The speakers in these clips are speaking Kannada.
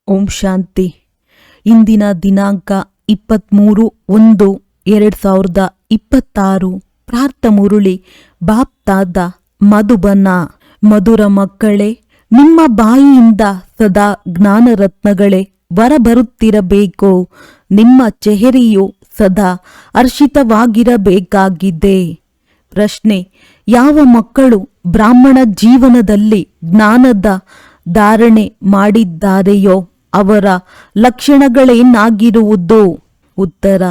ಓಂ ಶಾಂತಿ. ಇಂದಿನ ದಿನಾಂಕ 23/1/2026. ಪ್ರಾರ್ಥ ಮುರುಳಿ ಬಾಪ್ತಾದ ಮಧುಬನ. ಮಧುರ ಮಕ್ಕಳೇ, ನಿಮ್ಮ ಬಾಯಿಯಿಂದ ಸದಾ ಜ್ಞಾನರತ್ನಗಳೇ ಹೊರಬರುತ್ತಿರಬೇಕು. ನಿಮ್ಮ ಚೆಹರೆಯು ಸದಾ ಹರ್ಷಿತವಾಗಿರಬೇಕಾಗಿದೆ. ಪ್ರಶ್ನೆ: ಯಾವ ಮಕ್ಕಳು ಬ್ರಾಹ್ಮಣ ಜೀವನದಲ್ಲಿ ಜ್ಞಾನದ ಧಾರಣೆ ಮಾಡಿದ್ದಾರೆಯೋ ಅವರ ಲಕ್ಷಣಗಳೇನಾಗಿರುವುದು? ಉತ್ತರ: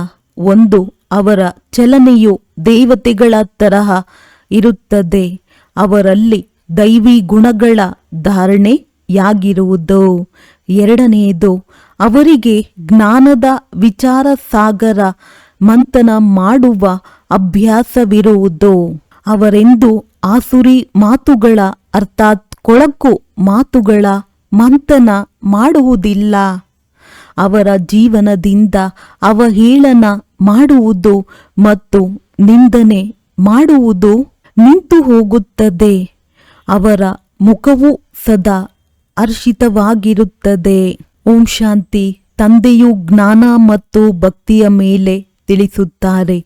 1. ಅವರ ಚಲನೆಯು ದೇವತೆಗಳ ತರಹ ಇರುತ್ತದೆ. ಅವರಲ್ಲಿ ದೈವಿ ಗುಣಗಳ ಧಾರಣೆಯಾಗಿರುವುದು. 2ನೇದು, ಅವರಿಗೆ ಜ್ಞಾನದ ವಿಚಾರ ಸಾಗರ ಮಂಥನ ಮಾಡುವ ಅಭ್ಯಾಸವಿರುವುದು. ಅವರೆಂದು ಆಸುರಿ ಮಾತುಗಳ ಅರ್ಥಾತ್ ಕೊಳಕು ಮಾತುಗಳ ಮಂಥನ ಮಾಡುವುದಿಲ್ಲ. ಅವರ ಜೀವನದಿಂದ ಅವಹೇಳನ ಮಾಡುವುದು ಮತ್ತು ನಿಂದನೆ ಮಾಡುವುದು ನಿಂತು ಹೋಗುತ್ತದೆ. ಅವರ ಮುಖವು ಸದಾ ಹರ್ಷಿತವಾಗಿರುತ್ತದೆ. ಓಂ ಶಾಂತಿ. ತಂದೆಯು ಜ್ಞಾನ ಮತ್ತು ಭಕ್ತಿಯ ಮೇಲೆ ತಿಳಿಸುತ್ತಾರೆ.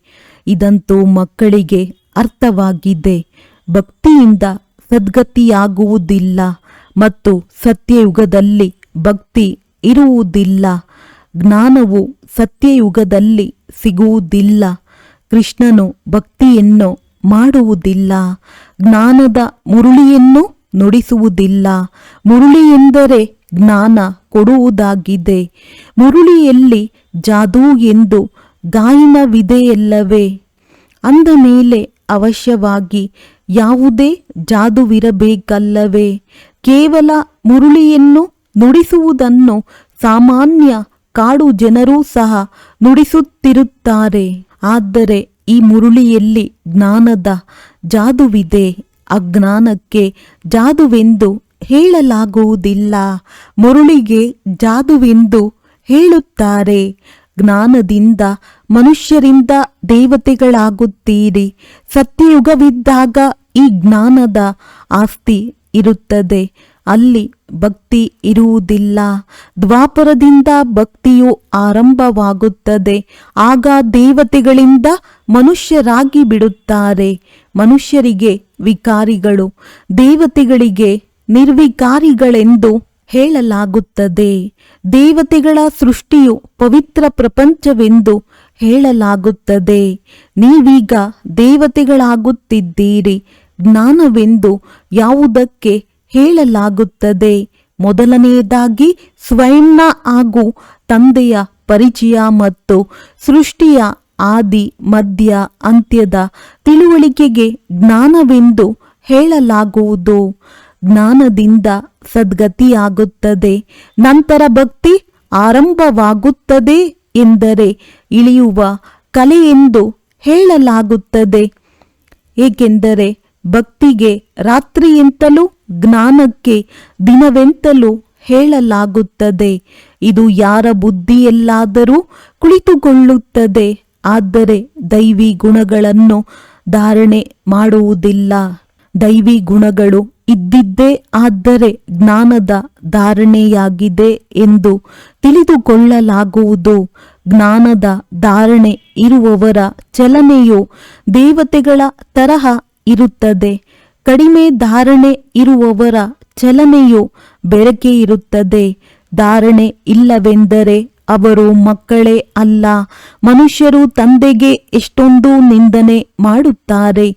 ಇದಂತೂ ಮಕ್ಕಳಿಗೆ ಅರ್ಥವಾಗಿದೆ. ಭಕ್ತಿಯಿಂದ ಸದ್ಗತಿಯಾಗುವುದಿಲ್ಲ ಮತ್ತು ಸತ್ಯಯುಗದಲ್ಲಿ ಭಕ್ತಿ ಇರುವುದಿಲ್ಲ. ಜ್ಞಾನವು ಸತ್ಯಯುಗದಲ್ಲಿ ಸಿಗುವುದಿಲ್ಲ. ಕೃಷ್ಣನು ಭಕ್ತಿಯನ್ನು ಮಾಡುವುದಿಲ್ಲ. ಜ್ಞಾನದ ಮುರುಳಿಯನ್ನು ನುಡಿಸುವುದಿಲ್ಲ. ಮುರುಳಿ ಎಂದರೆ ಜ್ಞಾನ ಕೊಡುವುದಾಗಿದೆ. ಮುರುಳಿಯಲ್ಲಿ ಜಾದೂ ಎಂದು ಗಾಯನವಿದೆಯಲ್ಲವೇ? ಅಂದ ಮೇಲೆ ಅವಶ್ಯವಾಗಿ ಯಾವುದೇ ಜಾದುವಿರಬೇಕಲ್ಲವೇ? ಕೇವಲ ಮುರುಳಿಯನ್ನು ನುಡಿಸುವುದನ್ನು ಸಾಮಾನ್ಯ ಕಾಡು ಜನರೂ ಸಹ ನುಡಿಸುತ್ತಿರುತ್ತಾರೆ. ಆದರೆ ಈ ಮುರುಳಿಯಲ್ಲಿ ಜ್ಞಾನದ ಜಾದುವಿದೆ. ಅಜ್ಞಾನಕ್ಕೆ ಜಾದುವೆಂದು ಹೇಳಲಾಗುವುದಿಲ್ಲ. ಮುರುಳಿಗೆ ಜಾದುವೆಂದು ಹೇಳುತ್ತಾರೆ. ಜ್ಞಾನದಿಂದ ಮನುಷ್ಯರಿಂದ ದೇವತೆಗಳಾಗುತ್ತೀರಿ. ಸತ್ಯಯುಗವಿದ್ದಾಗ ಈ ಜ್ಞಾನದ ಆಸ್ತಿ ಇರುತ್ತದೆ. ಅಲ್ಲಿ ಭಕ್ತಿ ಇರುವುದಿಲ್ಲ. ದ್ವಾಪರದಿಂದ ಭಕ್ತಿಯು ಆರಂಭವಾಗುತ್ತದೆ. ಆಗ ದೇವತೆಗಳಿಂದ ಮನುಷ್ಯರಾಗಿ ಬಿಡುತ್ತಾರೆ. ಮನುಷ್ಯರಿಗೆ ವಿಕಾರಿಗಳು, ದೇವತೆಗಳಿಗೆ ನಿರ್ವಿಕಾರಿಗಳೆಂದು ಹೇಳಲಾಗುತ್ತದೆ. ದೇವತೆಗಳ ಸೃಷ್ಟಿಯು ಪವಿತ್ರ ಪ್ರಪಂಚವೆಂದು ಹೇಳಲಾಗುತ್ತದೆ. ನೀವೀಗ ದೇವತೆಗಳಾಗುತ್ತಿದ್ದೀರಿ. ಜ್ಞಾನವೆಂದು ಯಾವುದಕ್ಕೆ ಹೇಳಲಾಗುತ್ತದೆ? ಮೊದಲನೆಯದಾಗಿ ಸ್ವಯಂನ ಹಾಗೂ ತಂದೆಯ ಪರಿಚಯ ಮತ್ತು ಸೃಷ್ಟಿಯ ಆದಿ ಮಧ್ಯ ಅಂತ್ಯದ ತಿಳುವಳಿಕೆಗೆ ಜ್ಞಾನವೆಂದು ಹೇಳಲಾಗುವುದು. ಜ್ಞಾನದಿಂದ ಸದ್ಗತಿಯಾಗುತ್ತದೆ. ನಂತರ ಭಕ್ತಿ ಆರಂಭವಾಗುತ್ತದೆ ಎಂದರೆ ಇಳಿಯುವ ಕಲೆಯೆಂದು ಹೇಳಲಾಗುತ್ತದೆ. ಏಕೆಂದರೆ ಭಕ್ತಿಗೆ ರಾತ್ರಿಯೆಂತಲೂ ಜ್ಞಾನಕ್ಕೆ ದಿನವೆಂತಲೂ ಹೇಳಲಾಗುತ್ತದೆ. ಇದು ಯಾರ ಬುದ್ಧಿಯಲ್ಲಾದರೂ ಕುಳಿತುಕೊಳ್ಳುತ್ತದೆ. ಆದರೆ ದೈವಿ ಗುಣಗಳನ್ನು ಧಾರಣೆ ಮಾಡುವುದಿಲ್ಲ. ದೈವಿ ಗುಣಗಳು ಇದ್ದಿದ್ದೇ ಆದರೆ ಜ್ಞಾನದ ಧಾರಣೆಯಾಗಿದೆ ಎಂದು ತಿಳಿದುಕೊಳ್ಳಲಾಗುವುದು. ಜ್ಞಾನದ ಧಾರಣೆ ಇರುವವರ ಚಲನೆಯು ದೇವತೆಗಳ ತರಹ ಇರುತ್ತದೆ. ಕಡಿಮೆ ಧಾರಣೆ ಇರುವವರ ಚಲನೆಯು ಬೆರಕೆ ಇರುತ್ತದೆ. ಧಾರಣೆ ಇಲ್ಲವೆಂದರೆ ಅವರು ಮಕ್ಕಳೇ ಅಲ್ಲ. ಮನುಷ್ಯರು ತಂದೆಗೆ ಎಷ್ಟೊಂದು ನಿಂದನೆ ಮಾಡುತ್ತಾರೆ.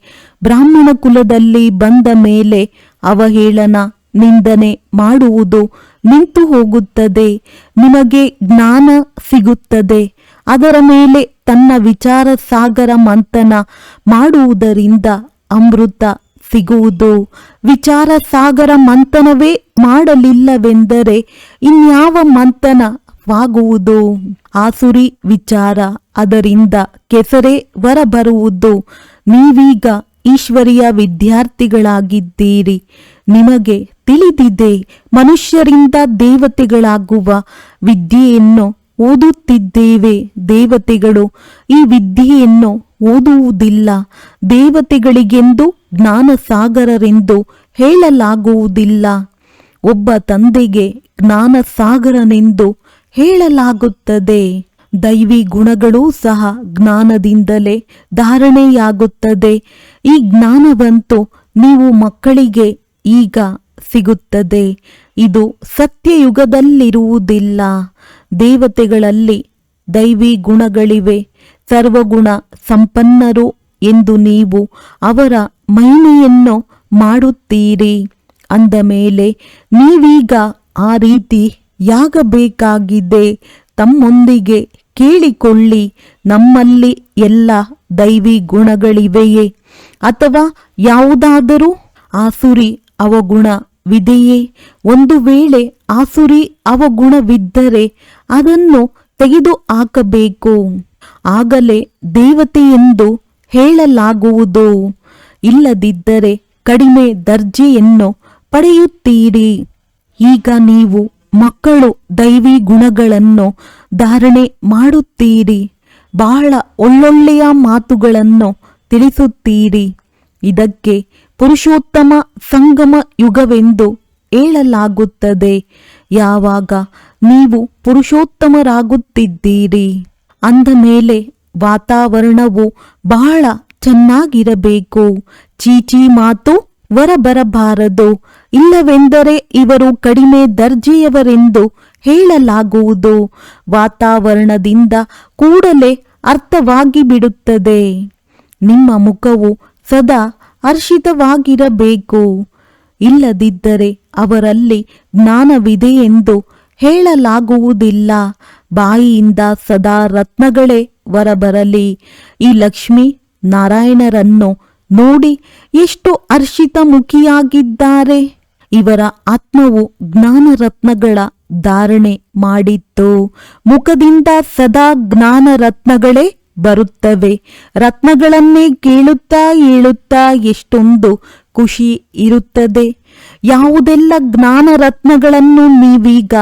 ಬ್ರಾಹ್ಮಣ ಕುಲದಲ್ಲಿ ಬಂದ ಮೇಲೆ ಅವಹೇಳನ ನಿಂದನೆ ಮಾಡುವುದು ನಿಂತು ಹೋಗುತ್ತದೆ. ನಿಮಗೆ ಜ್ಞಾನ ಸಿಗುತ್ತದೆ. ಅದರ ಮೇಲೆ ತನ್ನ ವಿಚಾರ ಸಾಗರ ಮಂಥನ ಮಾಡುವುದರಿಂದ ಅಮೃತ ಸಿಗುವುದು. ವಿಚಾರ ಸಾಗರ ಮಂಥನವೇ ಮಾಡಲಿಲ್ಲವೆಂದರೆ ಇನ್ಯಾವ ಮಂಥನವಾಗುವುದು? ಆಸುರಿ ವಿಚಾರ, ಅದರಿಂದ ಕೆಸರೇ ಹೊರಬರುವುದು. ನೀವೀಗ ಈಶ್ವರಿಯ ವಿದ್ಯಾರ್ಥಿಗಳಾಗಿದ್ದೀರಿ. ನಿಮಗೆ ತಿಳಿದಿದೆ. ಮನುಷ್ಯರಿಂದ ದೇವತೆಗಳಾಗುವ ವಿದ್ಯೆಯನ್ನು ಓದುತ್ತಿದ್ದೇವೆ. ದೇವತೆಗಳು ಈ ವಿದ್ಯೆಯನ್ನು ಓದುವುದಿಲ್ಲ. ದೇವತೆಗಳಿಗೆಂದು ಜ್ಞಾನಸಾಗರರೆಂದು ಹೇಳಲಾಗುವುದಿಲ್ಲ. ಒಬ್ಬ ತಂದೆಗೆ ಜ್ಞಾನ ಸಾಗರನೆಂದು ಹೇಳಲಾಗುತ್ತದೆ. ದೈವಿ ಗುಣಗಳೂ ಸಹ ಜ್ಞಾನದಿಂದಲೇ ಧಾರಣೆಯಾಗುತ್ತದೆ. ಈ ಜ್ಞಾನವಂತೂ ನೀವು ಮಕ್ಕಳಿಗೆ ಈಗ ಸಿಗುತ್ತದೆ. ಇದು ಸತ್ಯಯುಗದಲ್ಲಿರುವುದಿಲ್ಲ. ದೇವತೆಗಳಲ್ಲಿ ದೈವಿ ಗುಣಗಳಿವೆ, ಸರ್ವಗುಣ ಸಂಪನ್ನರು ಎಂದು ನೀವು ಅವರ ಮಹಿಮೆಯನ್ನು ಮಾಡುತ್ತೀರಿ. ಅಂದ ಮೇಲೆ ನೀವೀಗ ಆ ರೀತಿಯಾಗಬೇಕಾಗಿದೆ. ತಮ್ಮೊಂದಿಗೆ ಕೇಳಿಕೊಳ್ಳಿ, ನಮ್ಮಲ್ಲಿ ಎಲ್ಲ ದೈವಿ ಗುಣಗಳಿವೆಯೇ ಅಥವಾ ಯಾವುದಾದರೂ ಆಸುರಿ ಅವಗುಣವಿದೆಯೇ? ಒಂದು ವೇಳೆ ಆಸುರಿ ಅವಗುಣವಿದ್ದರೆ ಅದನ್ನು ತೆಗೆದು ಹಾಕಬೇಕು. ಆಗಲೇ ದೇವತೆ ಎಂದು ಹೇಳಲಾಗುವುದು. ಇಲ್ಲದಿದ್ದರೆ ಕಡಿಮೆ ದರ್ಜೆಯನ್ನು ಪಡೆಯುತ್ತೀರಿ. ಈಗ ನೀವು ಮಕ್ಕಳು ದೈವಿ ಗುಣಗಳನ್ನು ಧಾರಣೆ ಮಾಡುತ್ತೀರಿ. ಬಹಳ ಒಳ್ಳೊಳ್ಳೆಯ ಮಾತುಗಳನ್ನು ತಿಳಿಸುತ್ತೀರಿ. ಇದಕ್ಕೆ ಪುರುಷೋತ್ತಮ ಸಂಗಮ ಯುಗವೆಂದು ಹೇಳಲಾಗುತ್ತದೆ. ಯಾವಾಗ ನೀವು ಪುರುಷೋತ್ತಮರಾಗುತ್ತಿದ್ದೀರಿ ಅಂದ ಮೇಲೆ ವಾತಾವರಣವು ಬಹಳ ಚೆನ್ನಾಗಿರಬೇಕು. ಚೀಚಿ ಮಾತು ಹೊರಬರಬಾರದು. ಇಲ್ಲವೆಂದರೆ ಇವರು ಕಡಿಮೆ ದರ್ಜೆಯವರೆಂದು ಹೇಳಲಾಗುವುದು. ವಾತಾವರಣದಿಂದ ಕೂಡಲೇ ಅರ್ಥವಾಗಿ ಬಿಡುತ್ತದೆ. ನಿಮ್ಮ ಮುಖವು ಸದಾ ಹರ್ಷಿತವಾಗಿರಬೇಕು. ಇಲ್ಲದಿದ್ದರೆ ಅವರಲ್ಲಿ ಜ್ಞಾನವಿದೆ ಎಂದು ಹೇಳಲಾಗುವುದಿಲ್ಲ. ಬಾಯಿಯಿಂದ ಸದಾ ರತ್ನಗಳೇ ಹೊರಬರಲಿ. ಈ ಲಕ್ಷ್ಮೀ ನಾರಾಯಣರನ್ನು ನೋಡಿ ಎಷ್ಟು ಹರ್ಷಿತ ಮುಖಿಯಾಗಿದ್ದಾರೆ. ಇವರ ಆತ್ಮವು ಜ್ಞಾನ ರತ್ನಗಳ ಧಾರಣೆ ಮಾಡಿತ್ತು. ಮುಖದಿಂದ ಸದಾ ಜ್ಞಾನ ರತ್ನಗಳೇ ಬರುತ್ತವೆ. ರತ್ನಗಳನ್ನೇ ಕೇಳುತ್ತಾ ಹೇಳುತ್ತಾ ಎಷ್ಟೊಂದು ಖುಷಿ ಇರುತ್ತದೆ. ಯಾವುದೆಲ್ಲ ಜ್ಞಾನ ರತ್ನಗಳನ್ನು ನೀವೀಗ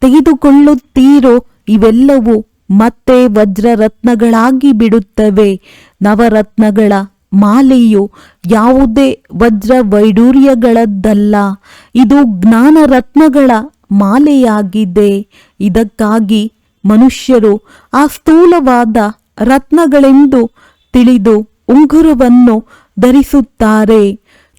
ತೆಗೆದುಕೊಳ್ಳುತ್ತೀರೋ ಇವೆಲ್ಲವೂ ಮತ್ತೆ ವಜ್ರ ರತ್ನಗಳಾಗಿ ಬಿಡುತ್ತವೆ. ನವರತ್ನಗಳ ಮಾಲೆಯು ಯಾವುದೇ ವಜ್ರ ವೈಡೂರ್ಯಗಳದ್ದಲ್ಲ. ಇದು ಜ್ಞಾನ ರತ್ನಗಳ ಮಾಲೆಯಾಗಿದೆ. ಇದಕ್ಕಾಗಿ ಮನುಷ್ಯರು ಆ ಸ್ಥೂಲವಾದ ರತ್ನಗಳೆಂದು ತಿಳಿದು ಉಂಗುರವನ್ನು ಧರಿಸುತ್ತಾರೆ.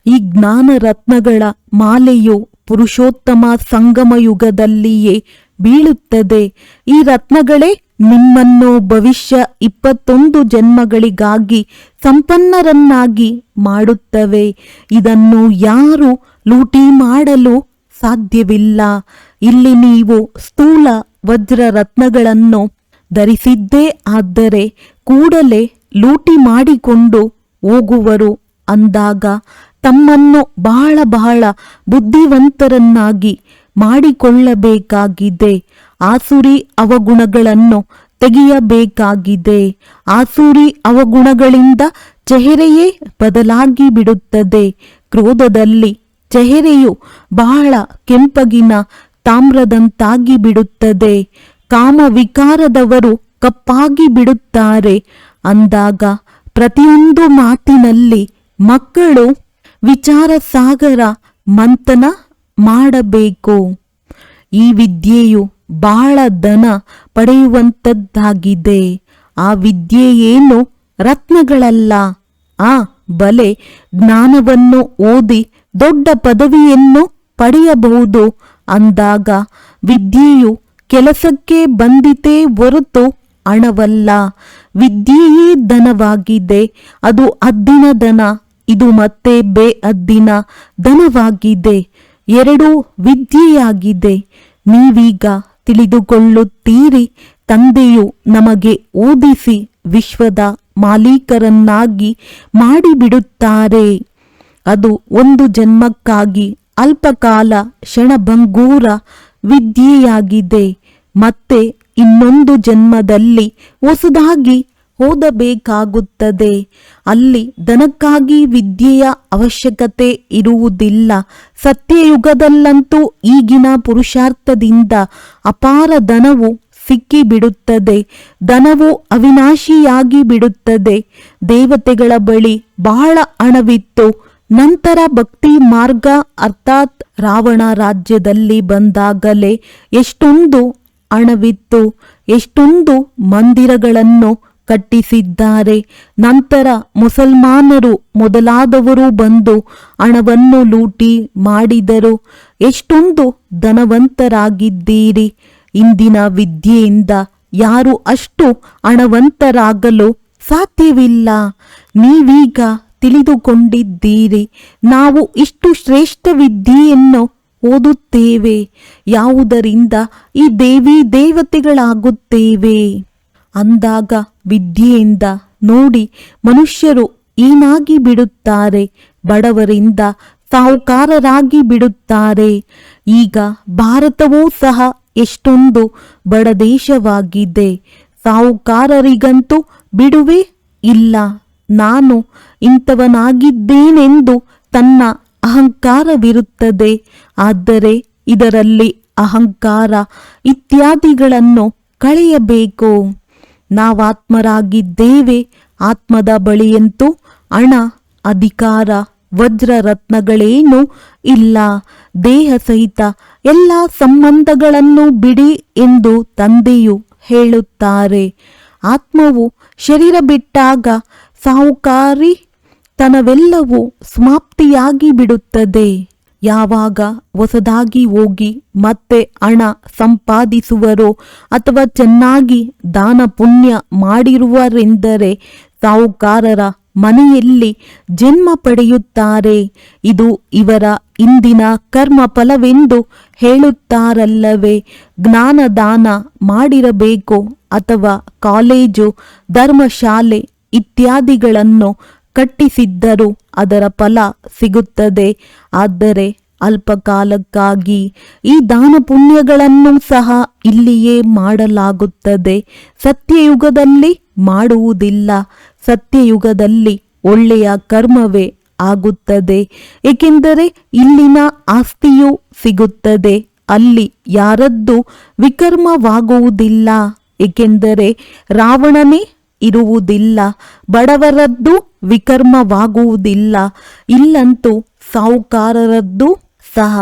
ಈ ಜ್ಞಾನ ರತ್ನಗಳ ಮಾಲೆಯು ಪುರುಷೋತ್ತಮ ಸಂಗಮ ಯುಗದಲ್ಲಿಯೇ ಬೀಳುತ್ತದೆ. ಈ ರತ್ನಗಳೇ ನಿಮ್ಮನ್ನು ಭವಿಷ್ಯ 21 ಜನ್ಮಗಳಿಗಾಗಿ ಸಂಪನ್ನರನ್ನಾಗಿ ಮಾಡುತ್ತವೆ. ಇದನ್ನು ಯಾರು ಲೂಟಿ ಮಾಡಲು ಸಾಧ್ಯವಿಲ್ಲ. ಇಲ್ಲಿ ನೀವು ಸ್ಥೂಲ ವಜ್ರ ರತ್ನಗಳನ್ನು ಧರಿಸಿದ್ದೇ ಆದರೆ ಕೂಡಲೇ ಲೂಟಿ ಮಾಡಿಕೊಂಡು ಹೋಗುವರು ಅಂದಾಗ ತಮ್ಮನ್ನು ಬಹಳ ಬಹಳ ಬುದ್ಧಿವಂತರನ್ನಾಗಿ ಮಾಡಿಕೊಳ್ಳಬೇಕಾಗಿದೆ. ಆಸುರಿ ಅವಗುಣಗಳನ್ನು ತೆಗೆಯಬೇಕಾಗಿದೆ. ಆಸುರಿ ಅವಗುಣಗಳಿಂದ ಚೆಹರೆಯೇ ಬದಲಾಗಿ ಬಿಡುತ್ತದೆ. ಕ್ರೋಧದಲ್ಲಿ ಚೆಹರೆಯು ಬಹಳ ಕೆಂಪಗಿನ ತಾಮ್ರದಂತಾಗಿ ಬಿಡುತ್ತದೆ. ಕಾಮ ವಿಕಾರದವರು ಕಪ್ಪಾಗಿ ಬಿಡುತ್ತಾರೆ. ಅಂದಾಗ ಪ್ರತಿಯೊಂದು ಮಾತಿನಲ್ಲಿ ಮಕ್ಕಳು ವಿಚಾರ ಸಾಗರ ಮಂಥನ ಮಾಡಬೇಕು. ಈ ವಿದ್ಯೆಯು ಬಹಳ ಧನ ಪಡೆಯುವಂಥದ್ದಾಗಿದೆ. ಆ ವಿದ್ಯೆ ಏನು? ರತ್ನಗಳಲ್ಲ. ಬಲೆ ಜ್ಞಾನವನ್ನು ಓದಿ ದೊಡ್ಡ ಪದವಿಯನ್ನು ಪಡೆಯಬಹುದು ಅಂದಾಗ ವಿದ್ಯೆಯು ಕೆಲಸಕ್ಕೆ ಬಂದಿತೇ ಹೊರತು ಹಣವಲ್ಲ. ವಿದ್ಯೆಯೇ ಧನವಾಗಿದೆ. ಅದು ಹದ್ದಿನ ಧನ. ಇದು ಮತ್ತೆ ಬೇಹದ್ದಿನ ಧನವಾಗಿದೆ. ಎರಡೂ ವಿದ್ಯೆಯಾಗಿದೆ. ನೀವೀಗ ತಿಳಿದುಕೊಳ್ಳುತ್ತೀರಿ. ತಂದೆಯು ನಮಗೆ ಓದಿಸಿ ವಿಶ್ವದ ಮಾಲೀಕರನ್ನಾಗಿ ಮಾಡಿಬಿಡುತ್ತಾರೆ. ಅದು ಒಂದು ಜನ್ಮಕ್ಕಾಗಿ ಅಲ್ಪಕಾಲ ಕ್ಷಣಭಂಗೂರ ವಿದ್ಯೆಯಾಗಿದೆ. ಮತ್ತೆ ಇನ್ನೊಂದು ಜನ್ಮದಲ್ಲಿ ಹೊಸದಾಗಿ ಓದಬೇಕಾಗುತ್ತದೆ. ಅಲ್ಲಿ ಧನಕ್ಕಾಗಿ ವಿದ್ಯೆಯ ಅವಶ್ಯಕತೆ ಇರುವುದಿಲ್ಲ. ಸತ್ಯಯುಗದಲ್ಲಂತೂ ಈಗಿನ ಪುರುಷಾರ್ಥದಿಂದ ಅಪಾರ ಧನವು ಸಿಕ್ಕಿಬಿಡುತ್ತದೆ. ಧನವು ಅವಿನಾಶಿಯಾಗಿ ಬಿಡುತ್ತದೆ. ದೇವತೆಗಳ ಬಳಿ ಬಹಳ ಹಣವಿತ್ತು. ನಂತರ ಭಕ್ತಿ ಮಾರ್ಗ ಅರ್ಥಾತ್ ರಾವಣ ರಾಜ್ಯದಲ್ಲಿ ಬಂದಾಗಲೇ ಎಷ್ಟೊಂದು ಹಣವಿತ್ತು, ಎಷ್ಟೊಂದು ಮಂದಿರಗಳನ್ನು ಕಟ್ಟಿಸಿದ್ದಾರೆ. ನಂತರ ಮುಸಲ್ಮಾನರು ಮೊದಲಾದವರು ಬಂದು ಹಣವನ್ನು ಲೂಟಿ ಮಾಡಿದರು. ಎಷ್ಟೊಂದು ಧನವಂತರಾಗಿದ್ದೀರಿ. ಇಂದಿನ ವಿದ್ಯೆಯಿಂದ ಯಾರು ಅಷ್ಟು ಹಣವಂತರಾಗಲು ಸಾಧ್ಯವಿಲ್ಲ. ನೀವೀಗ ತಿಳಿದುಕೊಂಡಿದ್ದೀರಿ, ನಾವು ಇಷ್ಟು ಶ್ರೇಷ್ಠ ವಿದ್ಯೆಯನ್ನು ಓದುತ್ತೇವೆ, ಯಾವುದರಿಂದ ಈ ದೇವಿ ದೇವತೆಗಳಾಗುತ್ತೇವೆ ಅಂದಾಗ ವಿದ್ಯೆಯಿಂದ ನೋಡಿ ಮನುಷ್ಯರು ಏನಾಗಿ ಬಿಡುತ್ತಾರೆ, ಬಡವರಿಂದ ಸಾಹುಕಾರರಾಗಿ ಬಿಡುತ್ತಾರೆ. ಈಗ ಭಾರತವೂ ಸಹ ಎಷ್ಟೊಂದು ಬಡ ದೇಶವಾಗಿದೆ. ಸಾಹುಕಾರರಿಗಂತೂ ಬಿಡುವೇ ಇಲ್ಲ. ನಾನು ಇಂಥವನಾಗಿದ್ದೇನೆಂದು ತನ್ನ ಅಹಂಕಾರವಿರುತ್ತದೆ. ಆದರೆ ಇದರಲ್ಲಿ ಅಹಂಕಾರ ಇತ್ಯಾದಿಗಳನ್ನು ಕಳೆಯಬೇಕು. ನಾವಾತ್ಮರಾಗಿದ್ದೇವೆ. ಆತ್ಮದ ಬಳಿಯಂತೂ ಹಣ, ಅಧಿಕಾರ, ವಜ್ರ ರತ್ನಗಳೇನೂ ಇಲ್ಲ. ದೇಹ ಸಹಿತ ಎಲ್ಲ ಸಂಬಂಧಗಳನ್ನು ಬಿಡಿ ಎಂದು ತಂದೆಯು ಹೇಳುತ್ತಾರೆ. ಆತ್ಮವು ಶರೀರ ಬಿಟ್ಟಾಗ ಸಾಹುಕಾರಿ ತನವೆಲ್ಲವೂ ಸಮಾಪ್ತಿಯಾಗಿ ಬಿಡುತ್ತದೆ. ಯಾವಾಗ ಹೊಸದಾಗಿ ಹೋಗಿ ಮತ್ತೆ ಹಣ ಸಂಪಾದಿಸುವರೋ ಅಥವಾ ಚೆನ್ನಾಗಿ ದಾನ ಪುಣ್ಯ ಮಾಡಿರುವರೆಂದರೆ ಸಾಹುಕಾರರ ಮನೆಯಲ್ಲಿ ಜನ್ಮ ಪಡೆಯುತ್ತಾರೆ. ಇದು ಇವರ ಇಂದಿನ ಕರ್ಮ ಫಲವೆಂದು ಹೇಳುತ್ತಾರಲ್ಲವೇ. ಜ್ಞಾನದಾನ ಮಾಡಿರಬೇಕು ಅಥವಾ ಕಾಲೇಜು, ಧರ್ಮಶಾಲೆ ಇತ್ಯಾದಿಗಳನ್ನು ಕಟ್ಟಿಸಿದ್ದರೂ ಅದರ ಫಲ ಸಿಗುತ್ತದೆ. ಆದರೆ ಅಲ್ಪಕಾಲಕ್ಕಾಗಿ ಈ ದಾನ ಪುಣ್ಯಗಳನ್ನು ಸಹ ಇಲ್ಲಿಯೇ ಮಾಡಲಾಗುತ್ತದೆ. ಸತ್ಯಯುಗದಲ್ಲಿ ಮಾಡುವುದಿಲ್ಲ. ಸತ್ಯಯುಗದಲ್ಲಿ ಒಳ್ಳೆಯ ಕರ್ಮವೇ ಆಗುತ್ತದೆ. ಏಕೆಂದರೆ ಇಲ್ಲಿನ ಆಸ್ತಿಯೂ ಸಿಗುತ್ತದೆ. ಅಲ್ಲಿ ಯಾರದ್ದು ವಿಕರ್ಮವಾಗುವುದಿಲ್ಲ. ಏಕೆಂದರೆ ರಾವಣನೇ ಇರುವುದಿಲ್ಲ. ಬಡವರದ್ದು ವಿಕರ್ಮವಾಗುವುದಿಲ್ಲ. ಇಲ್ಲಂತೂ ಸಾಹುಕಾರರದ್ದು ಸಹ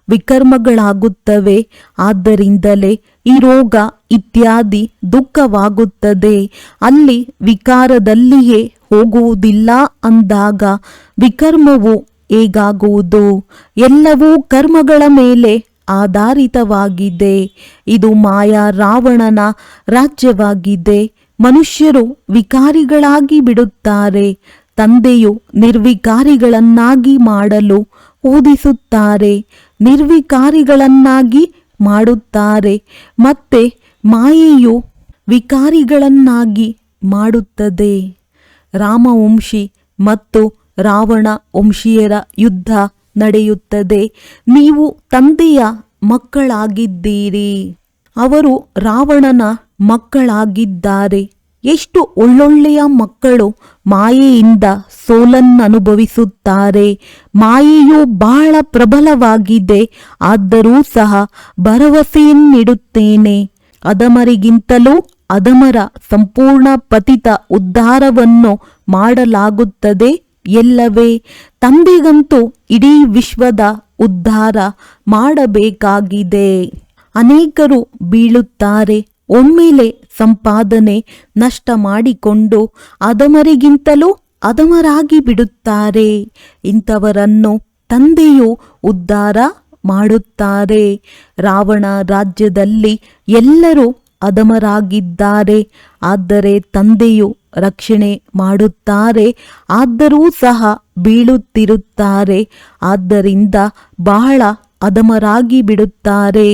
ವಿಕರ್ಮಗಳಾಗುತ್ತವೆ. ಆದ್ದರಿಂದಲೇ ಈ ರೋಗ ಇತ್ಯಾದಿ ದುಃಖವಾಗುತ್ತದೆ. ಅಲ್ಲಿ ವಿಕಾರದಲ್ಲಿಯೇ ಹೋಗುವುದಿಲ್ಲ ಅಂದಾಗ ವಿಕರ್ಮವು ಹೇಗಾಗುವುದು? ಎಲ್ಲವೂ ಕರ್ಮಗಳ ಮೇಲೆ ಆಧಾರಿತವಾಗಿದೆ. ಇದು ಮಾಯಾ ರಾವಣನ ರಾಜ್ಯವಾಗಿದೆ. ಮನುಷ್ಯರು ವಿಕಾರಿಗಳಾಗಿ ಬಿಡುತ್ತಾರೆ. ತಂದೆಯು ನಿರ್ವಿಕಾರಿಗಳನ್ನಾಗಿ ಮಾಡಲು ಓದಿಸುತ್ತಾರೆ. ನಿರ್ವಿಕಾರಿಗಳನ್ನಾಗಿ ಮಾಡುತ್ತಾರೆ. ಮತ್ತೆ ಮಾಯೆಯು ವಿಕಾರಿಗಳನ್ನಾಗಿ ಮಾಡುತ್ತದೆ. ರಾಮವಂಶಿ ಮತ್ತು ರಾವಣ ವಂಶೀಯರ ಯುದ್ಧ ನಡೆಯುತ್ತದೆ. ನೀವು ತಂದೆಯ ಮಕ್ಕಳಾಗಿದ್ದೀರಿ. ಅವರು ರಾವಣನ ಮಕ್ಕಳಾಗಿದ್ದಾರೆ. ಎಷ್ಟು ಒಳ್ಳೊಳ್ಳೆಯ ಮಕ್ಕಳು ಮಾಯೆಯಿಂದ ಸೋಲನ್ನನುಭವಿಸುತ್ತಾರೆ. ಮಾಯೆಯು ಬಹಳ ಪ್ರಬಲವಾಗಿದೆ. ಆದರೂ ಸಹ ಭರವಸೆಯನ್ನಿಡುತ್ತೇನೆ, ಅಧಮರಿಗಿಂತಲೂ ಅಧಮರ ಸಂಪೂರ್ಣ ಪತಿತ ಉದ್ಧಾರವನ್ನು ಮಾಡಲಾಗುತ್ತದೆ ಎಲ್ಲವೇ. ತಂದೆಗಂತೂ ಇಡೀ ವಿಶ್ವದ ಉದ್ಧಾರ ಮಾಡಬೇಕಾಗಿದೆ. ಅನೇಕರು ಬೀಳುತ್ತಾರೆ. ಒಮ್ಮೆಲೆ ಸಂಪಾದನೆ ನಷ್ಟ ಮಾಡಿಕೊಂಡು ಅಧಮರಿಗಿಂತಲೂ ಅಧಮರಾಗಿ ಬಿಡುತ್ತಾರೆ. ಇಂಥವರನ್ನು ತಂದೆಯು ಉದ್ಧಾರ ಮಾಡುತ್ತಾರೆ. ರಾವಣ ರಾಜ್ಯದಲ್ಲಿ ಎಲ್ಲರೂ ಅಧಮರಾಗಿದ್ದಾರೆ. ಆದರೆ ತಂದೆಯು ರಕ್ಷಣೆ ಮಾಡುತ್ತಾರೆ. ಆದರೂ ಸಹ ಬೀಳುತ್ತಿರುತ್ತಾರೆ. ಆದ್ದರಿಂದ ಬಹಳ ಅಧಮರಾಗಿ ಬಿಡುತ್ತಾರೆ.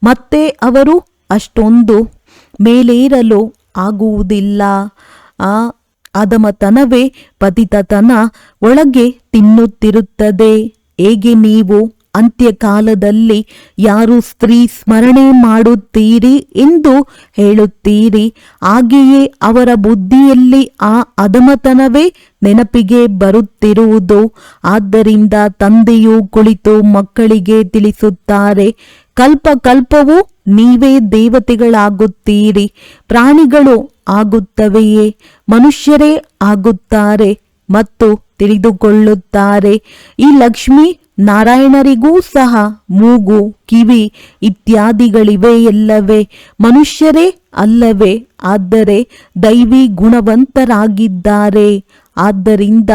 ಮತ್ತೆ ಅವರು ಅಷ್ಟೊಂದು ಮೇಲೇರಲು ಆಗುವುದಿಲ್ಲ. ಆ ಅಧಮತನವೇ ಪತಿತತನ ಒಳಗೆ ತಿನ್ನುತ್ತಿರುತ್ತದೆ. ಹೇಗೆ ನೀವು ಅಂತ್ಯಕಾಲದಲ್ಲಿ ಯಾರು ಸ್ತ್ರೀ ಸ್ಮರಣೆ ಮಾಡುತ್ತೀರಿ ಎಂದು ಹೇಳುತ್ತೀರಿ, ಹಾಗೆಯೇ ಅವರ ಬುದ್ಧಿಯಲ್ಲಿ ಆ ಅಧಮತನವೇ ನೆನಪಿಗೆ ಬರುತ್ತಿರುವುದು. ಆದ್ದರಿಂದ ತಂದೆಯು ಕುಳಿತು ಮಕ್ಕಳಿಗೆ ತಿಳಿಸುತ್ತಾರೆ, ಕಲ್ಪ ಕಲ್ಪವೂ ನೀವೇ ದೇವತೆಗಳಾಗುತ್ತೀರಿ. ಪ್ರಾಣಿಗಳು ಆಗುತ್ತವೆಯೇ? ಮನುಷ್ಯರೇ ಆಗುತ್ತಾರೆ ಮತ್ತು ತಿಳಿದುಕೊಳ್ಳುತ್ತಾರೆ. ಈ ಲಕ್ಷ್ಮಿ ನಾರಾಯಣರಿಗೂ ಸಹ ಮೂಗು, ಕಿವಿ ಇತ್ಯಾದಿಗಳಿವೆ ಎಲ್ಲವೇ? ಮನುಷ್ಯರೇ ಅಲ್ಲವೇ? ಆದರೆ ದೈವಿ ಗುಣವಂತರಾಗಿದ್ದಾರೆ. ಆದ್ದರಿಂದ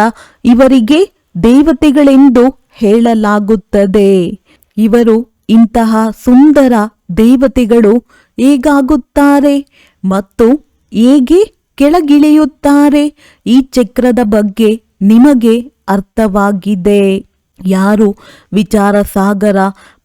ಇವರಿಗೆ ದೇವತೆಗಳೆಂದು ಹೇಳಲಾಗುತ್ತದೆ. ಇವರು ಇಂತಹ ಸುಂದರ ದೇವತೆಗಳು ಹೇಗಾಗುತ್ತಾರೆ ಮತ್ತು ಹೇಗೆ ಕೆಳಗಿಳಿಯುತ್ತಾರೆ? ಈ ಚಕ್ರದ ಬಗ್ಗೆ ನಿಮಗೆ ಅರ್ಥವಾಗಿದೆ. ಯಾರು ವಿಚಾರ ಸಾಗರ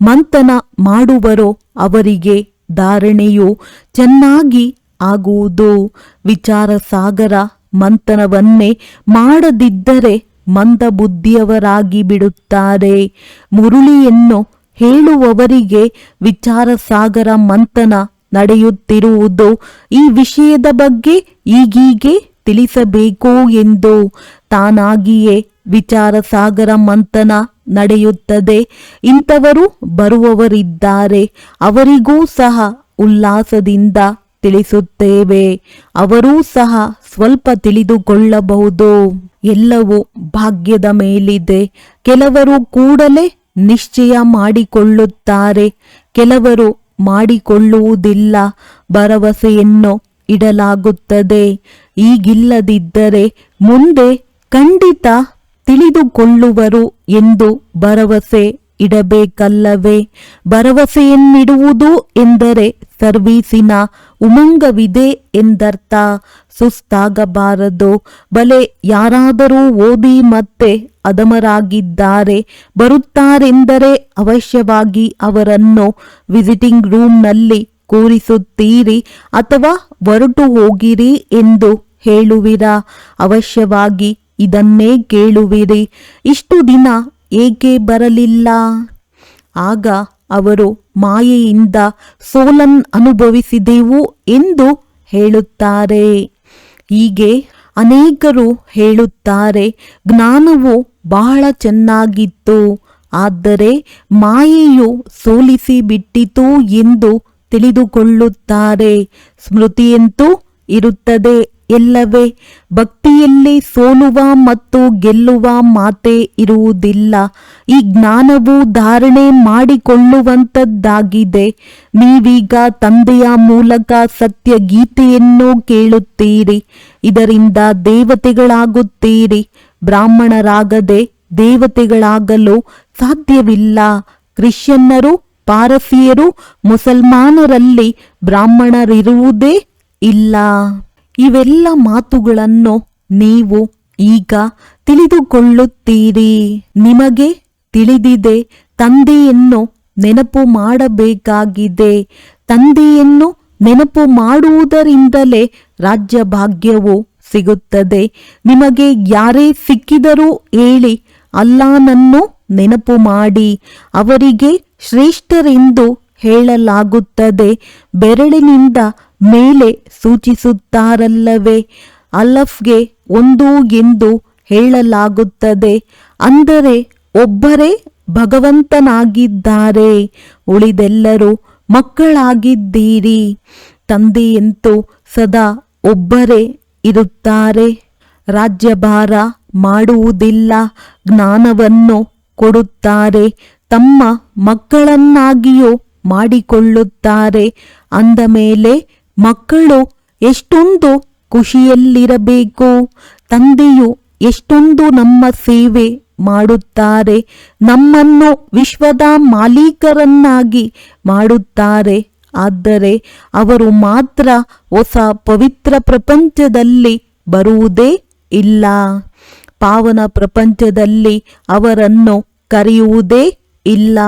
ಮಂಥನ ಮಾಡುವರೋ ಅವರಿಗೆ ಧಾರಣೆಯು ಚೆನ್ನಾಗಿ ಆಗುವುದು. ವಿಚಾರ ಸಾಗರ ಮಂಥನವನ್ನೇ ಮಾಡದಿದ್ದರೆ ಮಂದಬುದ್ಧಿಯವರಾಗಿ ಬಿಡುತ್ತಾರೆ. ಮುರುಳಿಯನ್ನು ಹೇಳುವವರಿಗೆ ವಿಚಾರ ಸಾಗರ ಮಂಥನ ನಡೆಯುತ್ತಿರುವುದು ಈ ವಿಷಯದ ಬಗ್ಗೆ ಈಗೀಗೆ ತಿಳಿಸಬೇಕು ಎಂದು. ತಾನಾಗಿಯೇ ವಿಚಾರ ಸಾಗರ ಮಂಥನ ನಡೆಯುತ್ತದೆ. ಇಂಥವರು ಬರುವವರಿದ್ದಾರೆ, ಅವರಿಗೂ ಸಹ ಉಲ್ಲಾಸದಿಂದ ತಿಳಿಸುತ್ತೇವೆ. ಅವರೂ ಸಹ ಸ್ವಲ್ಪ ತಿಳಿದುಕೊಳ್ಳಬಹುದು. ಎಲ್ಲವೂ ಭಾಗ್ಯದ ಮೇಲಿದೆ. ಕೆಲವರು ಕೂಡಲೇ ನಿಶ್ಚಯ ಮಾಡಿಕೊಳ್ಳುತ್ತಾರೆ, ಕೆಲವರು ಮಾಡಿಕೊಳ್ಳುವುದಿಲ್ಲ. ಭರವಸೆಯನ್ನು ಇಡಲಾಗುತ್ತದೆ. ಈಗಿಲ್ಲದಿದ್ದರೆ ಮುಂದೆ ಖಂಡಿತ ತಿಳಿದುಕೊಳ್ಳುವರು ಎಂದು ಭರವಸೆ ಇಡಬೇಕಲ್ಲವೇ? ಭರವಸೆಯನ್ನಿಡುವುದು ಎಂದರೆ ಸರ್ವೀಸಿನ ಉಮಂಗವಿದೆ ಎಂದರ್ಥ. ಸುಸ್ತಾಗಬಾರದು. ಬಲೆ ಯಾರಾದರೂ ಓದಿ ಮತ್ತೆ ಅಧಮರಾಗಿದ್ದಾರೆ, ಬರುತ್ತಾರೆಂದರೆ ಅವಶ್ಯವಾಗಿ ಅವರನ್ನು ವಿಸಿಟಿಂಗ್ ರೂಮ್ನಲ್ಲಿ ಕೂರಿಸುತ್ತೀರಿ ಅಥವಾ ಹೊರಟು ಹೋಗಿರಿ ಎಂದು ಹೇಳುವಿರಾ? ಅವಶ್ಯವಾಗಿ ಇದನ್ನೇ ಕೇಳುವಿರಿ. ಇಷ್ಟು ದಿನ ಏಕೆ ಬರಲಿಲ್ಲ? ಆಗ ಅವರು ಮಾಯೆಯಿಂದ ಸೋಲನ್ ಅನುಭವಿಸಿದೆವು ಎಂದು ಹೇಳುತ್ತಾರೆ. ಹೀಗೆ ಅನೇಕರು ಹೇಳುತ್ತಾರೆ, ಜ್ಞಾನವು ಬಹಳ ಚೆನ್ನಾಗಿತ್ತು, ಆದರೆ ಮಾಯೆಯು ಸೋಲಿಸಿ ಬಿಟ್ಟಿತು ಎಂದು ತಿಳಿದುಕೊಳ್ಳುತ್ತಾರೆ. ಸ್ಮೃತಿಯಂತೂ ಇರುತ್ತದೆ ಎಲ್ಲವೇ? ಭಕ್ತಿಯಲ್ಲಿ ಸೋಲುವ ಮತ್ತು ಗೆಲ್ಲುವ ಮಾತೇ ಇರುವುದಿಲ್ಲ. ಈ ಜ್ಞಾನವು ಧಾರಣೆ ಮಾಡಿಕೊಳ್ಳುವಂಥದ್ದಾಗಿದೆ. ನೀವೀಗ ತಂದೆಯ ಮೂಲಕ ಸತ್ಯ ಗೀತೆಯನ್ನು ಕೇಳುತ್ತೀರಿ. ಇದರಿಂದ ದೇವತೆಗಳಾಗುತ್ತೀರಿ. ಬ್ರಾಹ್ಮಣರಾಗದೆ ದೇವತೆಗಳಾಗಲು ಸಾಧ್ಯವಿಲ್ಲ. ಕ್ರಿಶ್ಚಿಯನ್ನರು, ಪಾರಸಿಯರು, ಮುಸಲ್ಮಾನರಲ್ಲಿ ಬ್ರಾಹ್ಮಣರಿರುವುದೇ ಇಲ್ಲ. ಇವೆಲ್ಲ ಮಾತುಗಳನ್ನು ನೀವು ಈಗ ತಿಳಿದುಕೊಳ್ಳುತ್ತೀರಿ. ನಿಮಗೆ ತಿಳಿದಿದೆ. ತಂದೆಯನ್ನು ನೆನಪು ಮಾಡಬೇಕಾಗಿದೆ. ತಂದೆಯನ್ನು ನೆನಪು ಮಾಡುವುದರಿಂದಲೇ ರಾಜ್ಯ ಭಾಗ್ಯವು ಸಿಗುತ್ತದೆ. ನಿಮಗೆ ಯಾರೇ ಸಿಕ್ಕಿದರೂ ಹೇಳಿ, ಅಲ್ಲಾನನ್ನು ನೆನಪು ಮಾಡಿ. ಅವರಿಗೆ ಶ್ರೇಷ್ಠರೆಂದು ಹೇಳಲಾಗುತ್ತದೆ. ಬೆರಳಿನಿಂದ ಮೇಲೆ ಸೂಚಿಸುತ್ತಾರಲ್ಲವೇ? ಅಲಫ್ಗೆ ಒಂದು ಎಂದು ಹೇಳಲಾಗುತ್ತದೆ. ಅಂದರೆ ಒಬ್ಬರೇ ಭಗವಂತನಾಗಿದ್ದಾರೆ, ಉಳಿದೆಲ್ಲರೂ ಮಕ್ಕಳಾಗಿದ್ದೀರಿ. ತಂದೆಯಂತೂ ಸದಾ ಒಬ್ಬರೇ ಇರುತ್ತಾರೆ. ರಾಜ್ಯಭಾರ ಮಾಡುವುದಿಲ್ಲ. ಜ್ಞಾನವನ್ನು ಕೊಡುತ್ತಾರೆ. ತಮ್ಮ ಮಕ್ಕಳನ್ನಾಗಿಯೂ ಮಾಡಿಕೊಳ್ಳುತ್ತಾರೆ. ಅಂದ ಮೇಲೆ ಮಕ್ಕಳು ಎಷ್ಟೊಂದು ಖುಷಿಯಲ್ಲಿರಬೇಕು. ತಂದೆಯು ಎಷ್ಟೊಂದು ನಮ್ಮ ಸೇವೆ ಮಾಡುತ್ತಾರೆ. ನಮ್ಮನ್ನು ವಿಶ್ವದ ಮಾಲೀಕರನ್ನಾಗಿ ಮಾಡುತ್ತಾರೆ. ಆದರೆ ಅವರು ಮಾತ್ರ ಹೊಸ ಪವಿತ್ರ ಪ್ರಪಂಚದಲ್ಲಿ ಬರುವುದೇ ಇಲ್ಲ. ಪಾವನ ಪ್ರಪಂಚದಲ್ಲಿ ಅವರನ್ನು ಕರೆಯುವುದೇ ಇಲ್ಲ.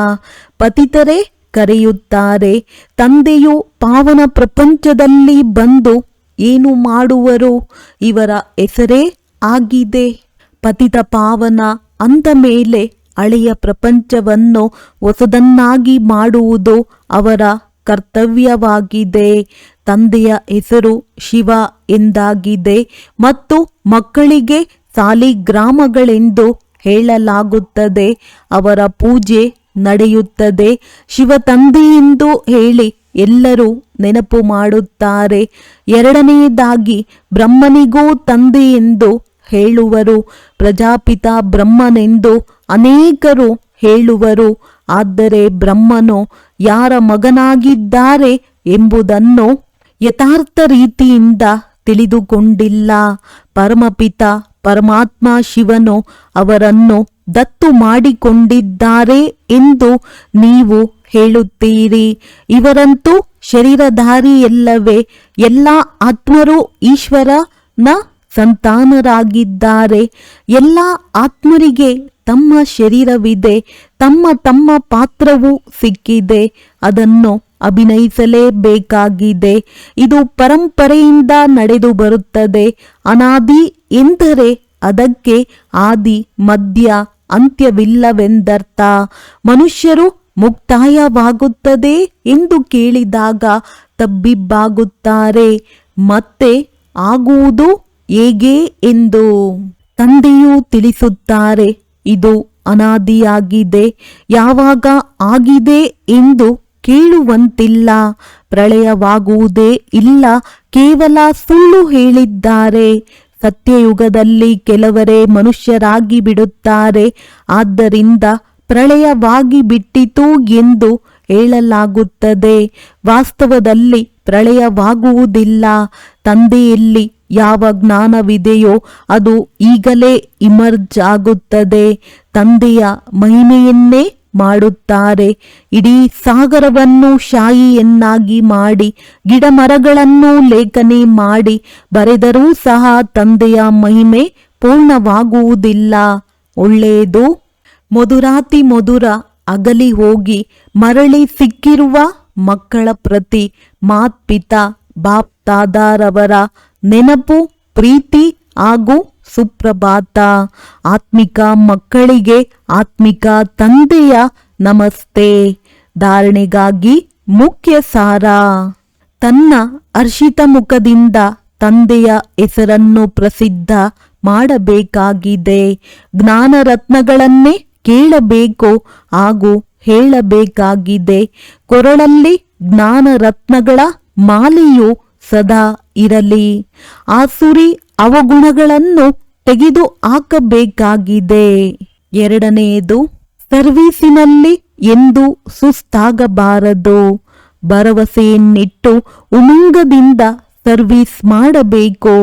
ಪತಿತರೇ ಕರೆಯುತ್ತಾರೆ. ತಂದೆಯು ಪಾವನ ಪ್ರಪಂಚದಲ್ಲಿ ಬಂದು ಏನು ಮಾಡುವರು? ಇವರ ಹೆಸರೇ ಆಗಿದೆ ಪತಿತ ಪಾವನ. ಅಂದ ಮೇಲೆ ಹಳೆಯ ಪ್ರಪಂಚವನ್ನು ಹೊಸದನ್ನಾಗಿ ಮಾಡುವುದು ಅವರ ಕರ್ತವ್ಯವಾಗಿದೆ. ತಂದೆಯ ಹೆಸರು ಶಿವ ಎಂದಾಗಿದೆ ಮತ್ತು ಮಕ್ಕಳಿಗೆ ಸಾಲಿಗ್ರಾಮಗಳೆಂದು ಹೇಳಲಾಗುತ್ತದೆ. ಅವರ ಪೂಜೆ ನಡೆಯುತ್ತದೆ. ಶಿವ ತಂದೆಯೆಂದು ಹೇಳಿ ಎಲ್ಲರೂ ನೆನಪು ಮಾಡುತ್ತಾರೆ. ಎರಡನೆಯದಾಗಿ ಬ್ರಹ್ಮನಿಗೂ ತಂದೆಯೆಂದು ಹೇಳುವರು. ಪ್ರಜಾಪಿತ ಬ್ರಹ್ಮನೆಂದು ಅನೇಕರು ಹೇಳುವರು. ಆದರೆ ಬ್ರಹ್ಮನು ಯಾರ ಮಗನಾಗಿದ್ದಾರೆ ಎಂಬುದನ್ನು ಯಥಾರ್ಥ ರೀತಿಯಿಂದ ತಿಳಿದುಕೊಂಡಿಲ್ಲ. ಪರಮಪಿತ ಪರಮಾತ್ಮ ಶಿವನು ಅವರನ್ನು ದತ್ತು ಮಾಡಿಕೊಂಡಿದ್ದಾರೆ ಎಂದು ನೀವು ಹೇಳುತ್ತೀರಿ. ಇವರಂತೂ ಶರೀರಧಾರಿಯಲ್ಲವೇ? ಎಲ್ಲ ಆತ್ಮರು ಈಶ್ವರನ ಸಂತಾನರಾಗಿದ್ದಾರೆ. ಎಲ್ಲ ಆತ್ಮರಿಗೆ ತಮ್ಮ ಶರೀರವಿದೆ, ತಮ್ಮ ತಮ್ಮ ಪಾತ್ರವೂ ಸಿಕ್ಕಿದೆ, ಅದನ್ನು ಅಭಿನಯಿಸಲೇಬೇಕಾಗಿದೆ. ಇದು ಪರಂಪರೆಯಿಂದ ನಡೆದು ಬರುತ್ತದೆ. ಅನಾದಿ ಎಂದರೆ ಅದಕ್ಕೆ ಆದಿ ಮಧ್ಯ ಅಂತ್ಯವಿಲ್ಲವೆಂದರ್ಥ. ಮನುಷ್ಯರು ಮುಕ್ತಾಯವಾಗುತ್ತದೆ ಎಂದು ಕೇಳಿದಾಗ ತಬ್ಬಿಬ್ಬಾಗುತ್ತಾರೆ. ಮತ್ತೆ ಆಗುವುದು ಹೇಗೆ ಎಂದು ತಂದೆಯು ತಿಳಿಸುತ್ತಾರೆ. ಇದು ಅನಾದಿಯಾಗಿದೆ, ಯಾವಾಗ ಆಗಿದೆ ಎಂದು ಕೇಳುವಂತಿಲ್ಲ. ಪ್ರಳಯವಾಗುವುದೇ ಇಲ್ಲ, ಕೇವಲ ಸುಳ್ಳು ಹೇಳಿದ್ದಾರೆ. ಸತ್ಯಯುಗದಲ್ಲಿ ಕೆಲವರೇ ಮನುಷ್ಯರಾಗಿ ಬಿಡುತ್ತಾರೆ. ಆದ್ದರಿಂದ ಪ್ರಳಯವಾಗಿ ಬಿಟ್ಟಿತು ಎಂದು ಹೇಳಲಾಗುತ್ತದೆ. ವಾಸ್ತವದಲ್ಲಿ ಪ್ರಳಯವಾಗುವುದಿಲ್ಲ. ತಂದೆಯಲ್ಲಿ ಯಾವ ಜ್ಞಾನವಿದೆಯೋ ಅದು ಈಗಲೇ ಇಮರ್ಜ್ ಆಗುತ್ತದೆ. ತಂದೆಯ ಮಹಿಮೆಯನ್ನೇ ಮಾಡುತ್ತಾರೆ. ಇಡೀ ಸಾಗರವನ್ನು ಶಾಯಿಯನ್ನಾಗಿ ಮಾಡಿ, ಗಿಡ ಮರಗಳನ್ನು ಲೇಖನಿ ಮಾಡಿ ಬರೆದರೂ ಸಹ ತಂದೆಯ ಮಹಿಮೆ ಪೂರ್ಣವಾಗುವುದಿಲ್ಲ. ಒಳ್ಳೆಯದು. ಮಧುರಾತಿ ಮಧುರ ಅಗಲಿ ಹೋಗಿ ಮರಳಿ ಸಿಕ್ಕಿರುವ ಮಕ್ಕಳ ಪ್ರತಿ ಮಾತ್ಪಿತಾ ಬಾಪ್ ತಾದಾರವರ ನೆನಪು, ಪ್ರೀತಿ ಹಾಗೂ ಸುಪ್ರಭಾತ. ಆತ್ಮಿಕ ಮಕ್ಕಳಿಗೆ ಆತ್ಮಿಕ ತಂದೆಯ ನಮಸ್ತೆ. ಧಾರಣೆಗಾಗಿ ಮುಖ್ಯ ಸಾರ. ತನ್ನ ಹರ್ಷಿತ ಮುಖದಿಂದ ತಂದೆಯ ಹೆಸರನ್ನು ಪ್ರಸಿದ್ಧ ಮಾಡಬೇಕಾಗಿದೆ. ಜ್ಞಾನ ರತ್ನಗಳನ್ನೇ ಕೇಳಬೇಕು ಹಾಗೂ ಹೇಳಬೇಕಾಗಿದೆ. ಕೊರಳಲ್ಲಿ ಜ್ಞಾನ ರತ್ನಗಳ ಮಾಲೆಯು ಸದಾ ಇರಲಿ. ಆಸುರಿ ಅವಗುಣಗಳನ್ನು ತೆಗೆದು ಹಾಕಬೇಕಾಗಿದೆ. ಎರಡನೆಯದು, ಸರ್ವೀಸಿನಲ್ಲಿ ಎಂದು ಸುಸ್ತಾಗಬಾರದು. ಭರವಸೆಯನ್ನಿಟ್ಟು ಉಮಂಗದಿಂದ ಸರ್ವೀಸ್ ಮಾಡಬೇಕು.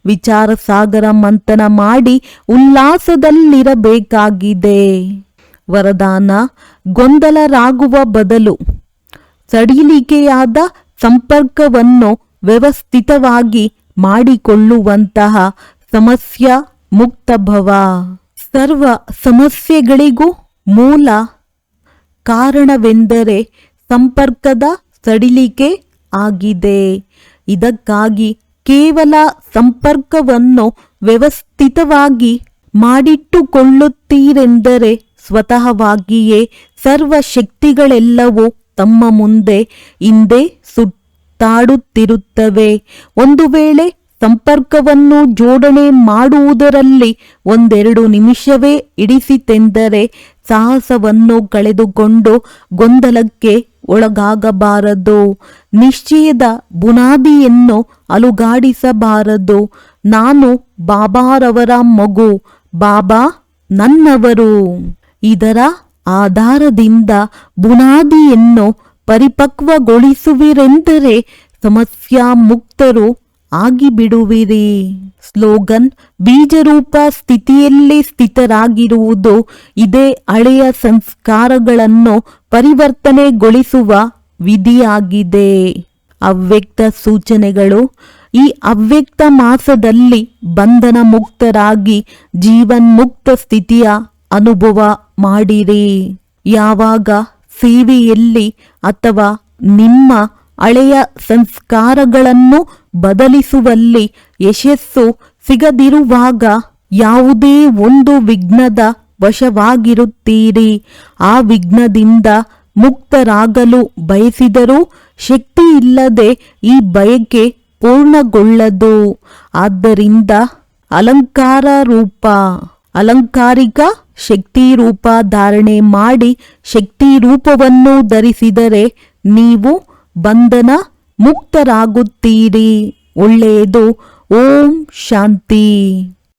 ವಿಚಾರ ಸಾಗರ ಮಂಥನ ಮಾಡಿ ಉಲ್ಲಾಸದಲ್ಲಿರಬೇಕಾಗಿದೆ. ವರದಾನ: ಗೊಂದಲರಾಗುವ ಬದಲು ಸಡಿಲಿಕೆಯಾದ ಸಂಪರ್ಕವನ್ನು ವ್ಯವಸ್ಥಿತವಾಗಿ ಮಾಡಿಕೊಳ್ಳುವಂತಹ ಸಮಸ್ಯಾ ಮುಕ್ತ ಭವ. ಸರ್ವ ಸಮಸ್ಯೆಗಳಿಗೂ ಮೂಲ ಕಾರಣವೆಂದರೆ ಸಂಪರ್ಕದ ಸಡಿಲಿಕೆ ಆಗಿದೆ. ಇದಕ್ಕಾಗಿ ಕೇವಲ ಸಂಪರ್ಕವನ್ನು ವ್ಯವಸ್ಥಿತವಾಗಿ ಮಾಡಿಟ್ಟುಕೊಳ್ಳುತ್ತೀರೆಂದರೆ ಸ್ವತಃವಾಗಿಯೇ ಸರ್ವ ಶಕ್ತಿಗಳೆಲ್ಲವೂ ತಮ್ಮ ಮುಂದೆ ಹಿಂದೆ ಸುತ್ತಾಡುತ್ತಿರುತ್ತವೆ. ಒಂದು ವೇಳೆ ಸಂಪರ್ಕವನ್ನು ಜೋಡಣೆ ಮಾಡುವುದರಲ್ಲಿ 1-2 ನಿಮಿಷವೇ ಹಿಡಿಸಿತೆಂದರೆ ಸಾಹಸವನ್ನು ಕಳೆದುಕೊಂಡು ಗೊಂದಲಕ್ಕೆ ಒಳಗಾಗಬಾರದು. ನಿಶ್ಚಯದ ಬುನಾದಿಯನ್ನು ಅಲುಗಾಡಿಸಬಾರದು. ನಾನು ಬಾಬಾರವರ ಮಗು, ಬಾಬಾ ನನ್ನವರು. ಇದರ ಆಧಾರದಿಂದ ಬುನಾದಿಯನ್ನು ಪರಿಪಕ್ವಗೊಳಿಸುವಿರೆಂದರೆ ಸಮಸ್ಯಾ ಮುಕ್ತರು ಆಗಿಬಿಡುವಿರಿ. ಸ್ಲೋಗನ್: ಬೀಜರೂಪ ಸ್ಥಿತಿಯಲ್ಲಿ ಸ್ಥಿತರಾಗಿರುವುದು ಇದೇ ಹಳೆಯ ಸಂಸ್ಕಾರಗಳನ್ನು ಪರಿವರ್ತನೆಗೊಳಿಸುವ ವಿಧಿಯಾಗಿದೆ. ಅವ್ಯಕ್ತ ಸೂಚನೆಗಳು: ಈ ಅವ್ಯಕ್ತ ಮಾಸದಲ್ಲಿ ಬಂಧನ ಮುಕ್ತರಾಗಿ ಜೀವನ್ಮುಕ್ತ ಸ್ಥಿತಿಯ ಅನುಭವ ಮಾಡಿರಿ. ಯಾವಾಗ ಸೇವೆಯಲ್ಲಿ ಅಥವಾ ನಿಮ್ಮ ಹಳೆಯ ಸಂಸ್ಕಾರಗಳನ್ನು ಬದಲಿಸುವಲ್ಲಿ ಯಶಸ್ಸು ಸಿಗದಿರುವಾಗ ಯಾವುದೇ ಒಂದು ವಿಘ್ನದ ವಶವಾಗಿರುತ್ತೀರಿ. ಆ ವಿಘ್ನದಿಂದ ಮುಕ್ತರಾಗಲು ಬಯಸಿದರೂ ಶಕ್ತಿ ಇಲ್ಲದೆ ಈ ಬಯಕೆ ಪೂರ್ಣಗೊಳ್ಳದು. ಆದ್ದರಿಂದ ಅಲಂಕಾರ ರೂಪ ಅಲಂಕಾರಿಕ ಶಕ್ತಿ ರೂಪ ಧಾರಣೆ ಮಾಡಿ ಶಕ್ತಿ ರೂಪವನ್ನು ಧರಿಸಿದರೆ ನೀವು ಬಂಧನ ಮುಕ್ತರಾಗುತ್ತೀರಿ. ಒಳ್ಳೆಯದು. ಓಂ ಶಾಂತಿ.